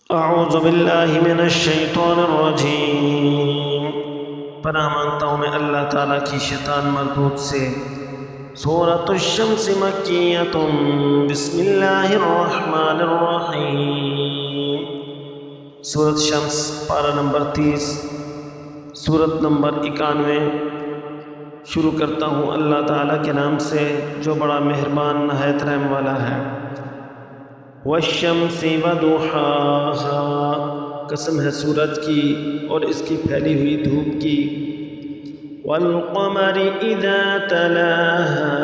اعوذ باللہ من الشیطان الرجیم، پناہ مانگتا ہوں میں اللہ تعالیٰ کی شیطان مردود سے۔ سورۃ الشمس مکیۃ، بسم اللہ الرحمن الرحیم۔ سورۃ شمس، پارہ نمبر 30، سورت نمبر 91۔ شروع کرتا ہوں اللہ تعالیٰ کے نام سے جو بڑا مہربان نہایت رحم والا ہے۔ والشمس وضحاها، قسم ہے سورج کی اور اس کی پھیلی ہوئی دھوپ کی۔ والقمر اذا تلاها،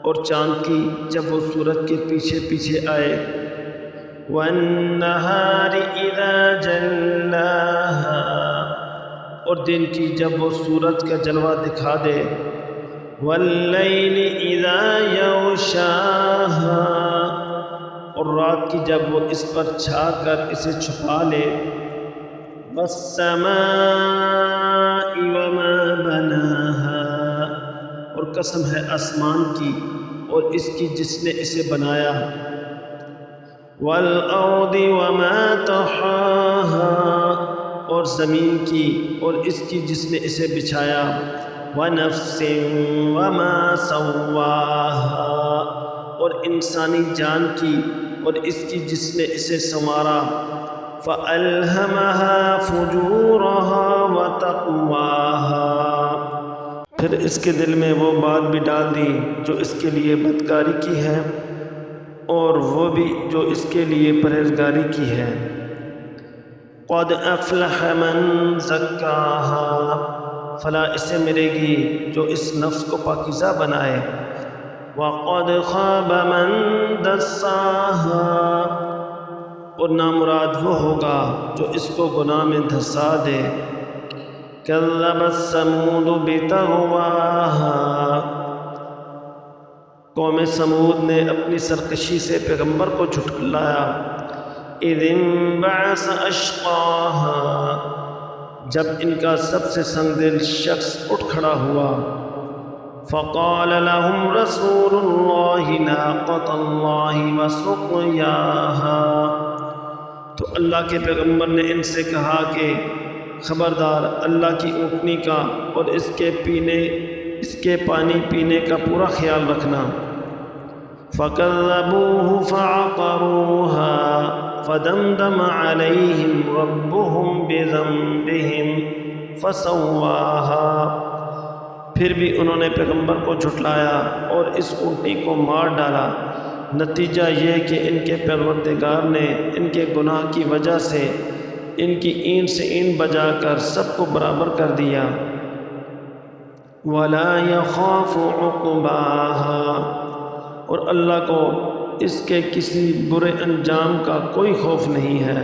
اور چاند کی جب وہ سورج کے پیچھے پیچھے آئے۔ والنہار اذا جلاها، اور دن کی جب وہ سورج کا جلوہ دکھا دے۔ واللیل اذا یغشاها، اور رات کی جب وہ اس پر چھا کر اسے چھپا لے۔ والسماء وما بناها، اور قسم ہے آسمان کی اور اس کی جس نے اسے بنایا۔ والارض وما طحاها، اور زمین کی اور اس کی جس نے اسے بچھایا۔ ونفس وما سواها، اور انسانی جان کی اور اس کی جس نے اسے سنوارا۔ فَأَلْهَمَهَا فُجُورَهَا وَتَقْوَاهَا، پھر اس کے دل میں وہ بات بھی ڈال دی جو اس کے لیے بدکاری کی ہے اور وہ بھی جو اس کے لیے پرہیزگاری کی ہے۔ قَدْ أَفْلَحَ مَنْ زَكَّاهَا، فلاح اسے ملے گی جو اس نفس کو پاکیزہ بنائے۔ وَقَدْ خَابَ مَنْ دَسَّاهَا، اور نامراد وہ ہوگا جو اس کو گناہ میں دھسا دے۔ كَذَّبَتْ ثَمُودُ بِطَغْوَاهَا، قوم سمود نے اپنی سرکشی سے پیغمبر کو جھٹلایا۔ إِذِ انبَعَثَ أَشْقَاهَا، جب ان کا سب سے سنگ دل شخص اٹھ کھڑا ہوا۔ فقال لهم رسول اللہ ناقۃ اللہ وسقیاها، تو اللہ کے پیغمبر نے ان سے کہا کہ خبردار اللہ کی اونٹنی کا اور اس کے پانی پینے کا پورا خیال رکھنا۔ فکذبوہ فعقروها فدمدم علیہم ربهم بذنبهم فسواها، پھر بھی انہوں نے پیغمبر کو جھٹلایا اور اس اونٹنی کو مار ڈالا۔ نتیجہ یہ کہ ان کے پروردگار نے ان کے گناہ کی وجہ سے ان کی اینٹ سے اینٹ بجا کر سب کو برابر کر دیا۔ وَلَا يَخَافُ عُقْبَاهَا، اور اللہ کو اس کے کسی برے انجام کا کوئی خوف نہیں ہے۔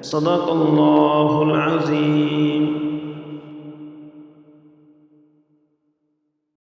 صدق اللہ العظیم۔